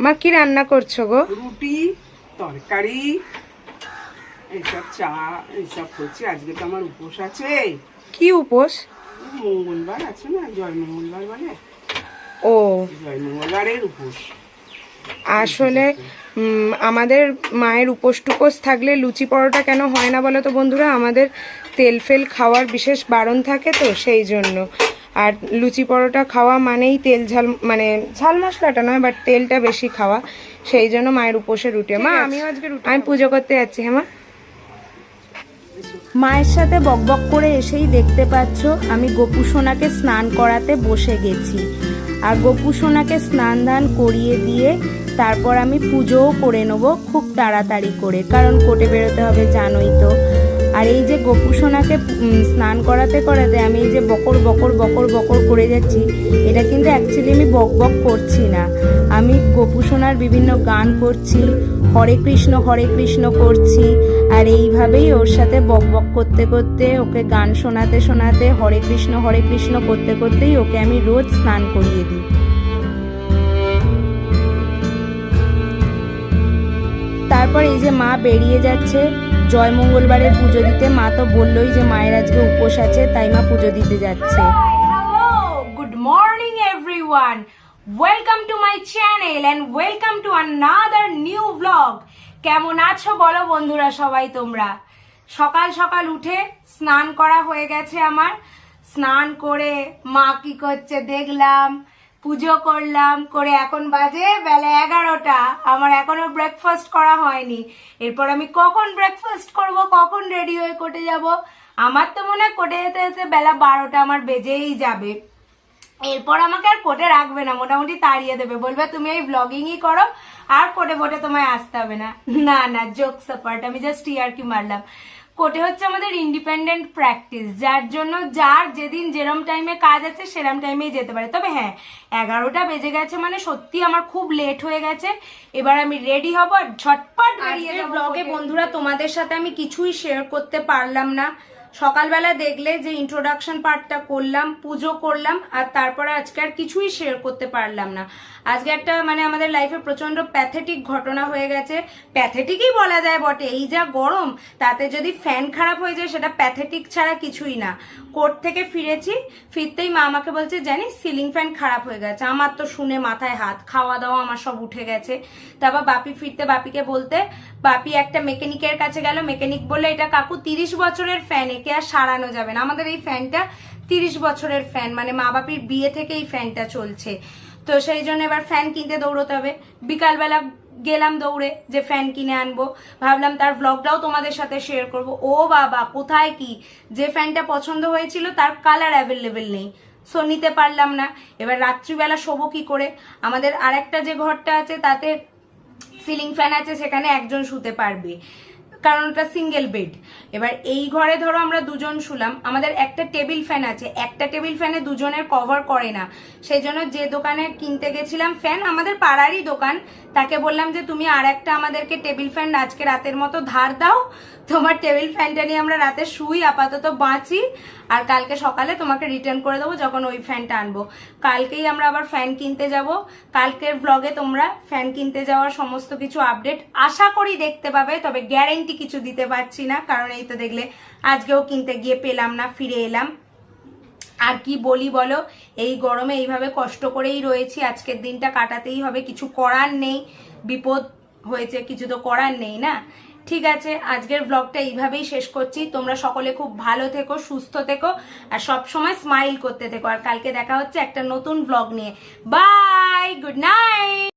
মা কি রান্না করছো গো? রুটি, তরকারি, এইসব চা, এইসব করছি। আজকে তো আমার উপোস আছে। কি উপোস? মঙ্গলবার আছে না, জয় মঙ্গলবার বলে, ও জয় মঙ্গলবারের উপোস। আসলে আমাদের মায়ের উপোস টুপোস থাকলে লুচি পরোটা কেন হয় না বলো তো বন্ধুরা? আমাদের তেল ফেল খাওয়ার বিশেষ বারণ থাকে তো সেই জন্য। আর লুচি পরোটা খাওয়া মানেই তেল ঝাল, মানে ঝাল মশলাটা নয় বাট তেলটা বেশি খাওয়া, সেই জন্য মায়ের উপোসে রুটি। মা আমিও আজকে রুটি, আমি পুজো করতে যাচ্ছি। হ্যাঁ মা। মায়ের সাথে বকবক করে এসেই দেখতে পাচ্ছ আমি গোপু সোনাকে স্নান করাতে বসে গেছি। আর গোপু সোনাকে স্নান দান করিয়ে দিয়ে তারপর আমি পুজোও করে নেবো খুব তাড়াতাড়ি করে, কারণ কোর্টে বেরোতে হবে জানোই তো। আর এই যে গোপু সোনাকে স্নান করাতে করাতে আমি এই যে বকর বকর বকর বকর করে যাচ্ছি, এটা কিন্তু অ্যাকচুয়ালি আমি বকবক করছি না, আমি গোপু সোনার বিভিন্ন গান করছি, হরে কৃষ্ণ করছি। আর এইভাবেই ওর সাথে বকবক করতে করতে, ওকে গান শোনাতে শোনাতে, হরে কৃষ্ণ করতে করতেই ওকে আমি রোজ স্নান করিয়ে দিই। তারপর এই যে মা বেরিয়ে যাচ্ছে জয় মঙ্গলবারের পুজো দিতে। মা তো বললোই যে মায়ের আজকে উপোস আছে, তাই মা পুজো দিতে যাচ্ছে। Hello, good morning everyone, welcome to my channel and welcome to another new blog. কেমন আছো বলো বন্ধুরা সবাই তোমরা? সকাল সকাল উঠে স্নান করা হয়ে গেছে আমার। স্নান করে মা কি করছে দেখলাম, পুজো করলাম, করে এখন বাজে বেলা 11টা। আমার এখনো ব্রেকফাস্ট করা হয়নি। এরপর আমি কখন ব্রেকফাস্ট করব, কখন রেডি হয়ে কোর্টে যাব? আমার তো মনে হয় কোর্টে যেতে যেতে বেলা 12টা আমার বেজেই যাবে। এরপর আমাকে আর কোর্টে রাখবে না, মোটামুটি তাড়িয়ে দেবে, বলবে তুমি এই ব্লগিংই করো আর কোর্টে ফোটে তোমায় আসতে হবে না। না না, জোকস অ্যাপার্ট, আমি জাস্ট ইয়ার্কি মারলাম। কোর্টে হচ্ছে আমাদের ইন্ডিপেন্ডেন্ট প্র্যাকটিস, যার জন্য যার যেদিন যেরম টাইমে কাজ আছে সেরম টাইমেই যেতে পারে। তবে হ্যাঁ, 11টা বেজে গেছে মানে সত্যি আমার খুব লেট হয়ে গেছে। এবার আমি রেডি হব আর ঝটপট বেরিয়ে যাব। ব্লগে বন্ধুরা তোমাদের সাথে আমি কিছুই শেয়ার করতে পারলাম না। সকালবেলা দেখলে যে ইন্ট্রোডাকশন পার্টটা করলাম, পুজো করলাম, আর তারপরে আজকে আর কিছুই শেয়ার করতে পারলাম না। আজকে একটা মানে আমাদের লাইফে প্রচন্ড প্যাথেটিক ঘটনা হয়ে গেছে। প্যাথেটিকই বলা যায় বটে, এই যা গরম তাতে যদি ফ্যান খারাপ হয়ে যায় সেটা প্যাথেটিক ছাড়া কিছুই না। কোর্ট থেকে ফিরেছি, ফিরতেই মা আমাকে বলছে জানিস সিলিং ফ্যান খারাপ হয়ে গেছে। আমার তো শুনে মাথায় হাত, খাওয়া দাওয়া আমার সব উঠে গেছে। তারপর বাপি ফিরতে বাপিকে বলতে, বাপি একটা মেকানিকের কাছে গেল। মেকানিক বললে এটা কাকু 30 বছরের ফ্যান, একে আর সারানো যাবে না। আমাদের এই ফ্যানটা 30 বছরের ফ্যান, মানে মা বাপির বিয়ে থেকে এই ফ্যানটা চলছে। তো সেই জন্য এবার ফ্যান কিনতে দৌড়তে হবে। বিকালবেলা গেলাম দৌড়ে যে ফ্যান কিনে আনবো, ভাবলাম তার ব্লগটাও তোমাদের সাথে শেয়ার করব। ও বাবা, কোথায় কি, যে ফ্যানটা পছন্দ হয়েছিল তার কালার অ্যাভেলেবেল নেই, সো নিতে পারলাম না। এবার রাত্রিবেলা শোবো কি করে? আমাদের আরেকটা যে ঘরটা আছে তাতে সিলিং ফ্যান আছে, সেখানে একজন শুতে পারবে, কারণ ওটা সিঙ্গেল বেড। এবার এই ঘরে ধরো আমরা দুজন শুলাম, আমাদের একটা টেবিল ফ্যান আছে, একটা টেবিল ফ্যানে দুজনের কভার করে না। সেই জন্য যে দোকানে কিনতে গেছিলাম ফ্যান, আমাদের পাড়ারই দোকান, তাকে বললাম যে তুমি আর একটা আমাদেরকে টেবিল ফ্যান আজকে রাতের মতো ধার দাও, তোমার টেবিল ফ্যানটা নিয়ে আমরা রাতে শুই, আপাতত বাঁচি, আর কালকে সকালে তোমাকে রিটার্ন করে দেবো যখন ওই ফ্যানটা আনবো। কালকেই আমরা আবার ফ্যান কিনতে যাব। কালকের ব্লগে তোমরা ফ্যান কিনতে যাওয়ার সমস্ত কিছু আপডেট আশা করি দেখতে পাবে, তবে গ্যারেন্টি কিছু দিতে পারছি না, কারণ এই তো দেখলে আজকেও কিনতে গিয়ে পেলাম না, ফিরে এলাম। আর কি বলি বলো, এই গরমে এইভাবে কষ্ট করেই রয়েছি, আজকের দিনটা কাটাতেই হবে, কিছু করার নেই। বিপদ হয়েছে, কিছু তো করার নেই না। ঠিক আছে, আজকের ব্লগটা এইভাবেই শেষ করছি। তোমরা সকলে খুব ভালো থেকো, সুস্থ থেকো, আর সব সময় স্মাইল করতে থেকো। আর কালকে দেখা হচ্ছে একটা নতুন ব্লগ নিয়ে। Bye, good night.